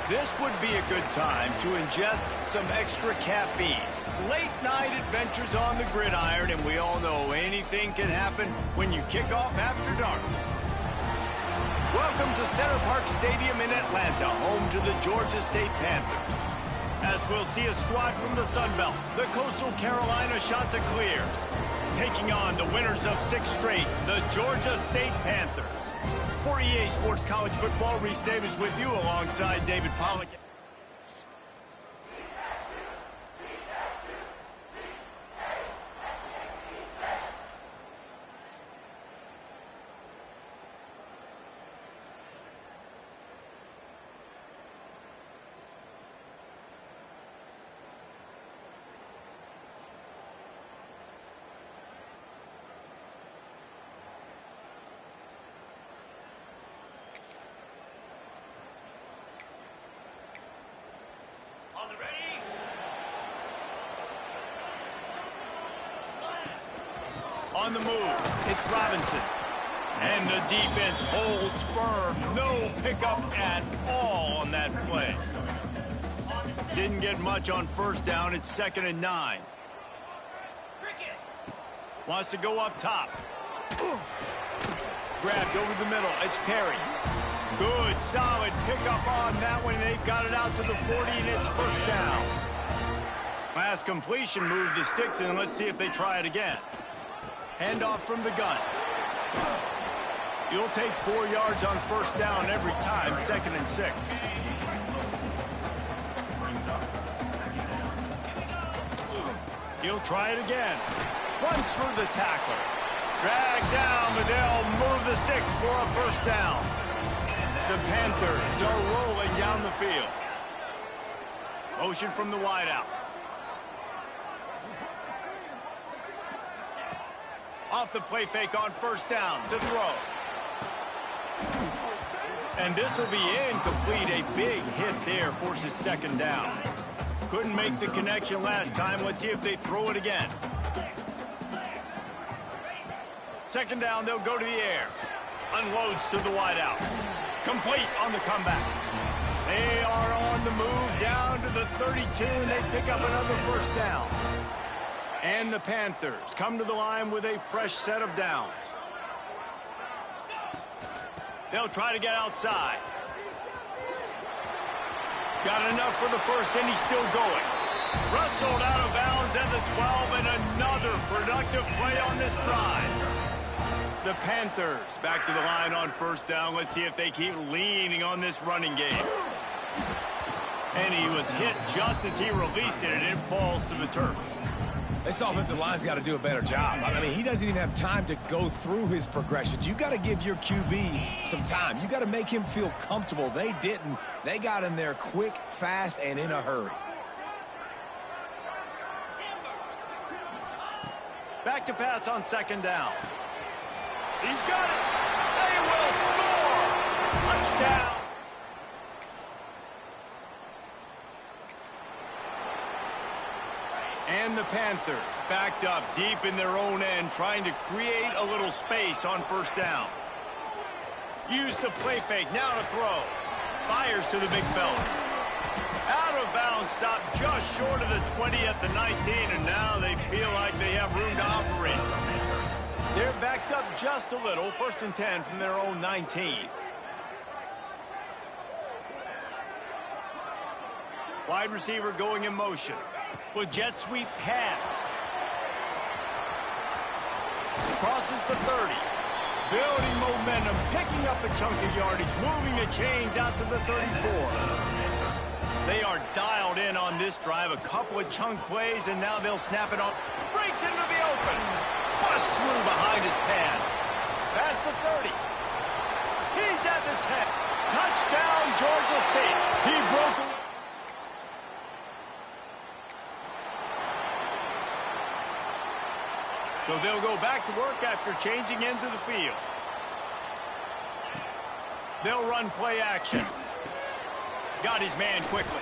This would be a good time to ingest some extra caffeine. Late night adventures on the gridiron, and we all know anything can happen when you kick off after dark. Welcome to Center Parc Stadium in Atlanta, home to the Georgia State Panthers. As we'll see a squad from the Sun Belt, the Coastal Carolina Chanticleers, taking on the winners of 6 straight, the Georgia State Panthers. For EA Sports College Football, Reese Davis with you alongside David Pollack. On the move, it's Robinson. And the defense holds firm. No pickup at all on that play. Didn't get much on first down. It's 2nd and 9. Wants to go up top. Grabbed over the middle. It's Perry. Good, solid pickup on that one. They've got it out to the 40, and it's first down. Last completion moved the sticks, and let's see if they try it again. Handoff from the gun. You'll take 4 yards on first down every time, 2nd and 6. He'll try it again. Runs through the tackler. Dragged down, but they'll move the sticks for a first down. The Panthers are rolling down the field. Motion from the wideout. Off the play fake on first down to throw. And this will be incomplete. A big hit there forces 2nd down. Couldn't make the connection last time. Let's see if they throw it again. 2nd down, they'll go to the air. Unloads to the wideout. Complete on the comeback. They are on the move down to the 32, and they pick up another first down. And the Panthers come to the line with a fresh set of downs. They'll try to get outside. Got enough for the first, and he's still going. Wrestled out of bounds at the 12, and another productive play on this drive. The Panthers back to the line on first down. Let's see if they keep leaning on this running game. And he was hit just as he released it, and it falls to the turf. This offensive line's got to do a better job. I mean, he doesn't even have time to go through his progressions. You got to give your QB some time. You got to make him feel comfortable. They didn't. They got in there quick, fast, and in a hurry. Back to pass on 2nd down. He's got it. They will score. Touchdown. And the Panthers backed up deep in their own end, trying to create a little space on first down. Use the play fake, now to throw. Fires to the big fella. Out of bounds, stopped just short of the 20 at the 19, and now they feel like they have room to operate. They're backed up just a little, 1st and 10 from their own 19. Wide receiver going in motion. With jet sweep pass. Crosses the 30. Building momentum, picking up a chunk of yardage, moving the chains out to the 34. They are dialed in on this drive. A couple of chunk plays, and now they'll snap it on. Breaks into the open. Busts through behind his pad. Past the 30. He's at the 10. Touchdown, Georgia State. He broke away. So they'll go back to work after changing into the field. They'll run play action. Got his man quickly.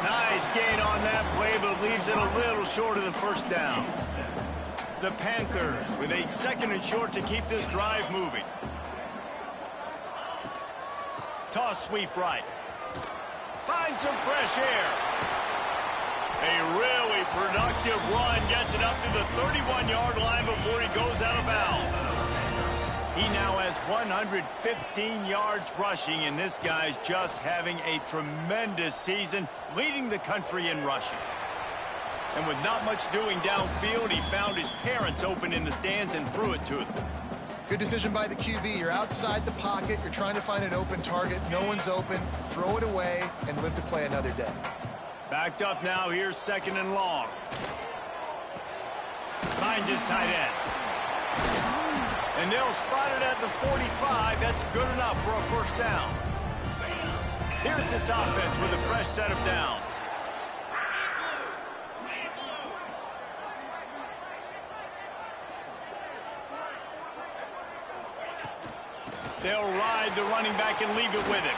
Nice gain on that play, but leaves it a little short of the first down. The Panthers with a 2nd and short to keep this drive moving. Toss sweep right. Find some fresh air. A really productive run gets it up to the 31-yard line before he goes out of bounds. He now has 115 yards rushing, and this guy's just having a tremendous season, leading the country in rushing. And with not much doing downfield, he found his parents open in the stands and threw it to them. Good decision by the QB. You're outside the pocket. You're trying to find an open target. No one's open. Throw it away and live to play another day. Backed up now. Here's 2nd and long. Finds his tight end. And they'll spot it at the 45. That's good enough for a first down. Here's this offense with a fresh set of downs. They'll ride the running back and leave it with him.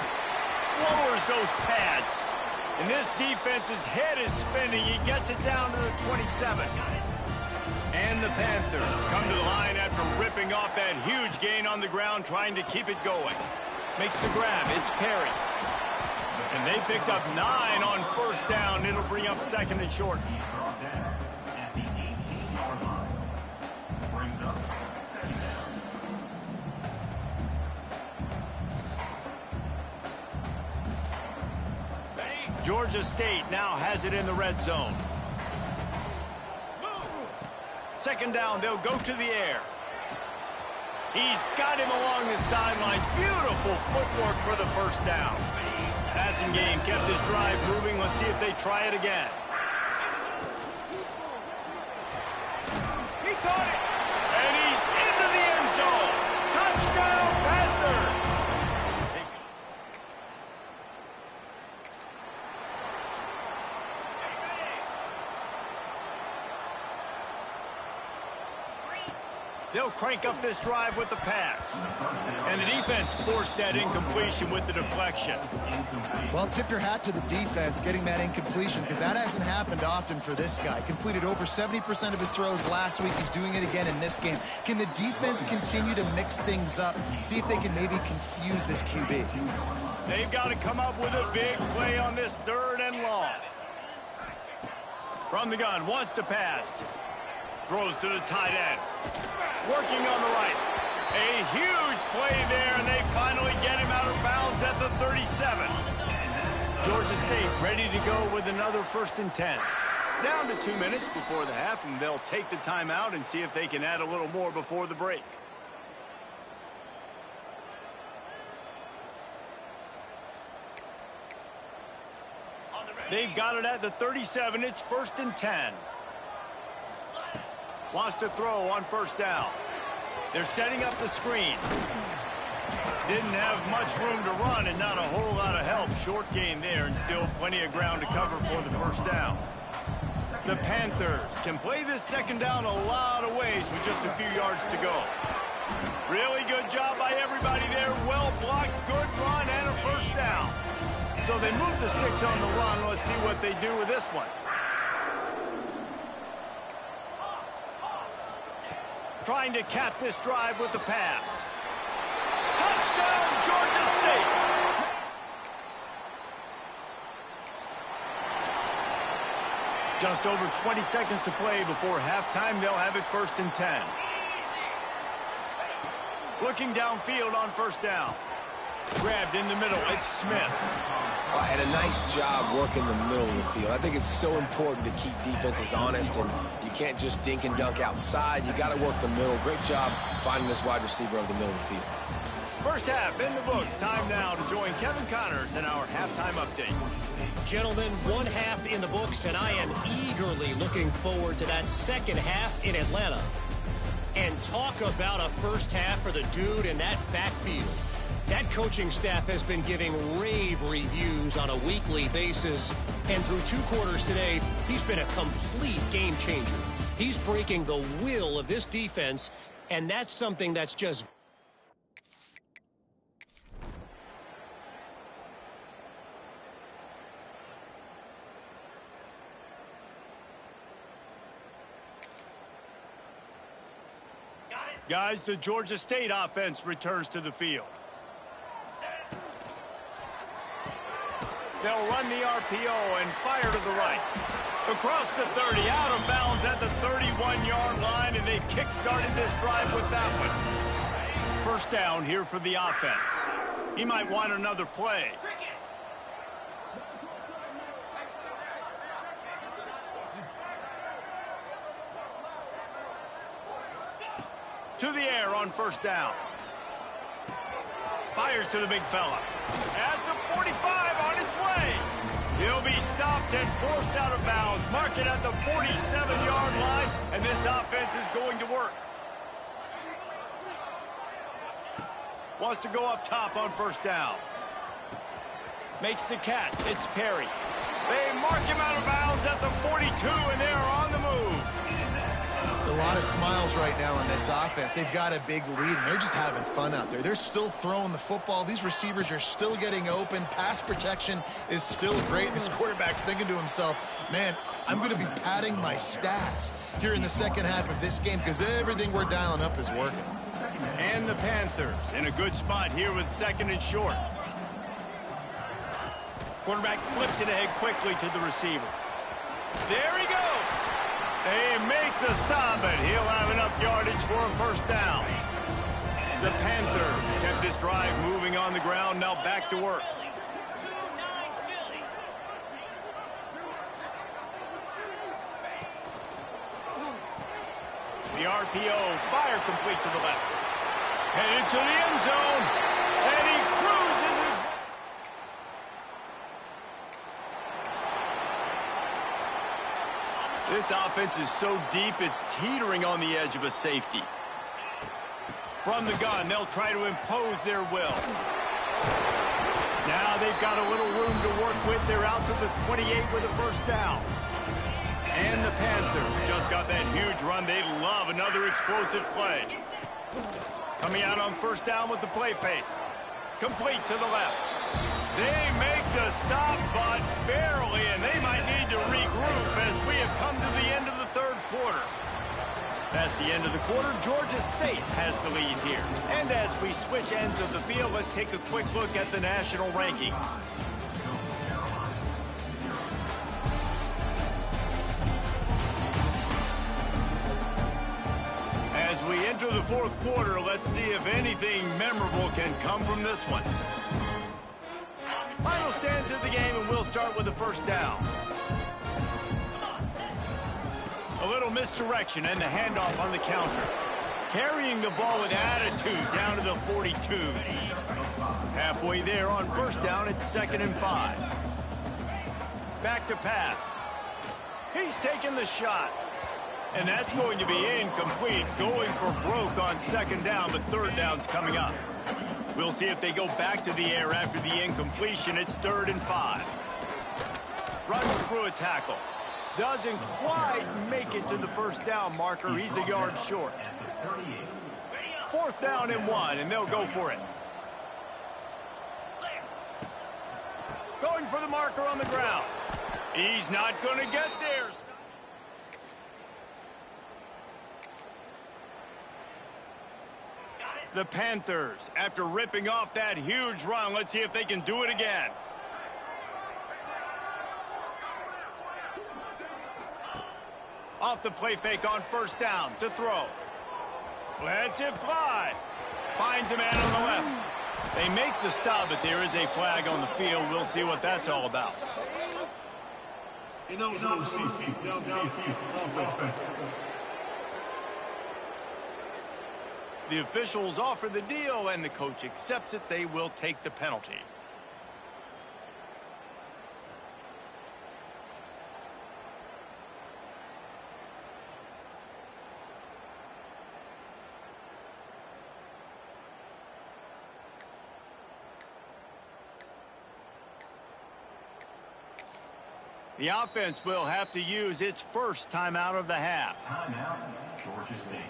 Lowers those pads. And this defense's head is spinning. He gets it down to the 27. And the Panthers come to the line after ripping off that huge gain on the ground, trying to keep it going. Makes the grab. It's Perry. And they picked up 9 on first down. It'll bring up 2nd and short. Georgia State now has it in the red zone. 2nd down, they'll go to the air. He's got him along the sideline. Beautiful footwork for the first down. Passing game kept this drive moving. Let's see if they try it again. He caught it. And he's into the end zone. Touchdown, Panthers. They'll crank up this drive with the pass. And the defense forced that incompletion with the deflection. Well, tip your hat to the defense getting that incompletion, because that hasn't happened often for this guy. Completed over 70% of his throws last week. He's doing it again in this game. Can the defense continue to mix things up? See if they can maybe confuse this QB. They've got to come up with a big play on this 3rd and long. From the gun, wants to pass. Throws to the tight end. Working on the right. A huge play there, and they finally get him out of bounds at the 37. Georgia State ready to go with another 1st and 10. Down to 2 minutes before the half, and they'll take the timeout and see if they can add a little more before the break. They've got it at the 37. It's 1st and 10. Wants to throw on first down. They're setting up the screen. Didn't have much room to run and not a whole lot of help. Short gain there and still plenty of ground to cover for the first down. The Panthers can play this 2nd down a lot of ways with just a few yards to go. Really good job by everybody there. Well blocked, good run, and a first down. So they move the sticks on the run. Let's see what they do with this one. Trying to cap this drive with the pass. Touchdown, Georgia State! Just over 20 seconds to play before halftime. They'll have it 1st and 10. Looking downfield on first down. Grabbed in the middle. It's Smith. Well, had a nice job working the middle of the field. I think it's so important to keep defenses honest, and you can't just dink and dunk outside. You got to work the middle. Great job finding this wide receiver of the middle of the field. First half in the books. Time now to join Kevin Connors in our halftime update. Gentlemen, 1 half in the books, and I am eagerly looking forward to that 2nd half in Atlanta. And talk about a first half for the dude in that backfield. That coaching staff has been giving rave reviews on a weekly basis. And through 2 quarters today, he's been a complete game changer. He's breaking the will of this defense, and that's something that's just... Guys, the Georgia State offense returns to the field. They'll run the RPO and fire to the right. Across the 30, out of bounds at the 31-yard line, and they kick-started this drive with that one. First down here for the offense. He might want another play. To the air on first down. Fires to the big fella. At the 45, on his way. He'll be stopped and forced out of bounds. Mark it at the 47-yard line, and this offense is going to work. Wants to go up top on first down. Makes the catch. It's Perry. They mark him out of bounds at the 42, and they are on the move. A lot of smiles right now on this offense. They've got a big lead, and they're just having fun out there. They're still throwing the football. These receivers are still getting open. Pass protection is still great. This quarterback's thinking to himself, man, I'm going to be padding my stats here in the second half of this game because everything we're dialing up is working. And the Panthers in a good spot here with second and short. Quarterback flips it ahead quickly to the receiver. There he goes. They make the stop, but he'll have enough yardage for a first down. The Panthers kept this drive moving on the ground, now back to work. The RPO, fire complete to the left. Headed to the end zone, and he cruises his... This offense is so deep, it's teetering on the edge of a safety. From the gun, they'll try to impose their will. Now they've got a little room to work with. They're out to the 28 with a first down. And the Panthers just got that huge run. They love another explosive play. Coming out on first down with the play fake. Complete to the left. They make the stop, but barely, and they might need to regroup as we have come to the end of the third quarter. That's the end of the quarter. Georgia State has the lead here. And as we switch ends of the field, let's take a quick look at the national rankings. As we enter the fourth quarter, let's see if anything memorable can come from this one. Final stands of the game, and we'll start with the first down. A little misdirection and the handoff on the counter. Carrying the ball with attitude down to the 42. Halfway there on first down, it's 2nd and 5. Back to pass. He's taking the shot. And that's going to be incomplete. Going for broke on second down, but third down's coming up. We'll see if they go back to the air after the incompletion. It's 3rd and 5. Runs through a tackle. Doesn't quite make it to the first down marker. He's a yard short. 4th down and 1, and they'll go for it. Going for the marker on the ground. He's not going to get there. The Panthers, after ripping off that huge run, let's see if they can do it again. Off the play fake on first down to throw. Lets it fly. Finds a man on the left. They make the stop, but there is a flag on the field. We'll see what that's all about. The officials offer the deal, and the coach accepts it. They will take the penalty. The offense will have to use its first timeout of the half. Timeout, Georgia State.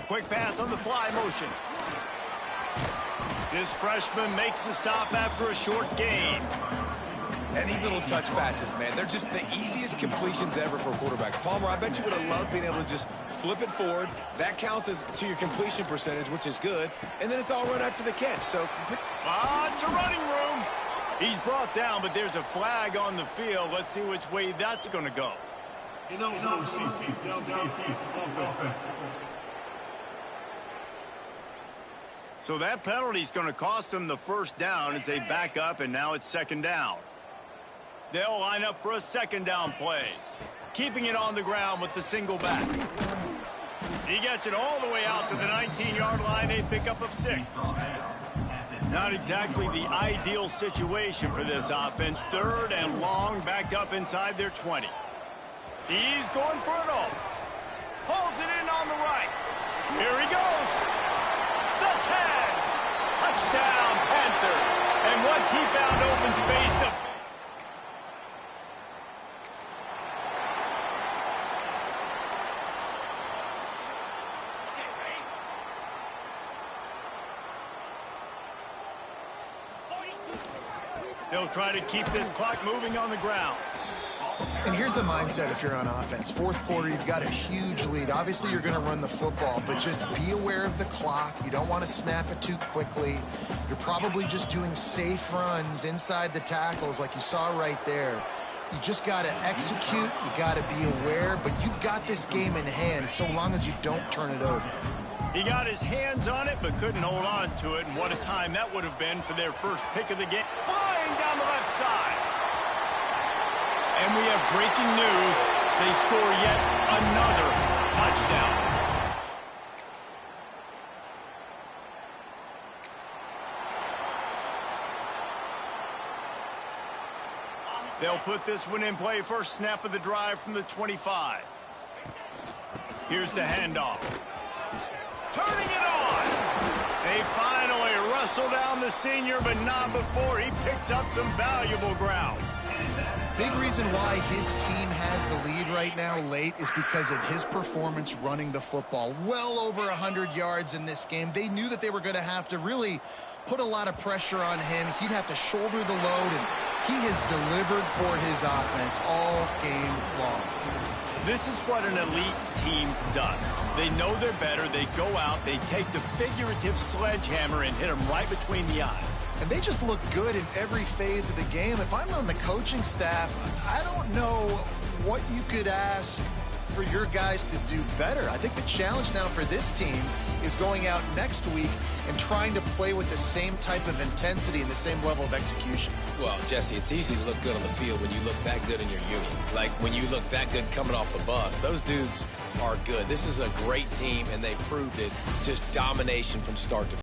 Quick pass on the fly motion. This freshman makes the stop after a short gain. And these little touch passes, man, they're just the easiest completions ever for quarterbacks. Palmer, I bet you would have loved being able to just flip it forward. That counts as to your completion percentage, which is good. And then it's all right after the catch. So, it's a running room. He's brought down, but there's a flag on the field. Let's see which way that's going to go. So that penalty is going to cost them the first down as they back up, and now it's second down. They'll line up for a second down play, keeping it on the ground with the single back. He gets it all the way out to the 19-yard line, a pickup of 6. Not exactly the ideal situation for this offense. Third and long, backed up inside their 20. He's going for it all. Pulls it in on the right. Here he goes. The tag. Touchdown, Panthers. And once he found open space to... They'll try to keep this clock moving on the ground. And here's the mindset if you're on offense. Fourth quarter, you've got a huge lead. Obviously, you're going to run the football, but just be aware of the clock. You don't want to snap it too quickly. You're probably just doing safe runs inside the tackles like you saw right there. You just got to execute. You got to be aware, but you've got this game in hand so long as you don't turn it over. He got his hands on it, but couldn't hold on to it. And what a time that would have been for their first pick of the game. Flying down the left side. And we have breaking news. They score yet another touchdown. They'll put this one in play. First snap of the drive from the 25. Here's the handoff. Turning it on. They finally wrestle down the senior, but not before he picks up some valuable ground. Big reason why his team has the lead right now late is because of his performance running the football. Well over 100 yards in this game. They knew that they were going to have to really put a lot of pressure on him. He'd have to shoulder the load, and he has delivered for his offense all game long. This is what an elite team does. They know they're better. They go out, they take the figurative sledgehammer and hit them right between the eyes. And they just look good in every phase of the game. If I'm on the coaching staff, I don't know what you could ask for your guys to do better. I think the challenge now for this team is going out next week and trying to play with the same type of intensity and the same level of execution. Well, Jesse, it's easy to look good on the field when you look that good in your unit. Like when you look that good coming off the bus. Those dudes are good. This is a great team, and they proved it. Just domination from start to finish.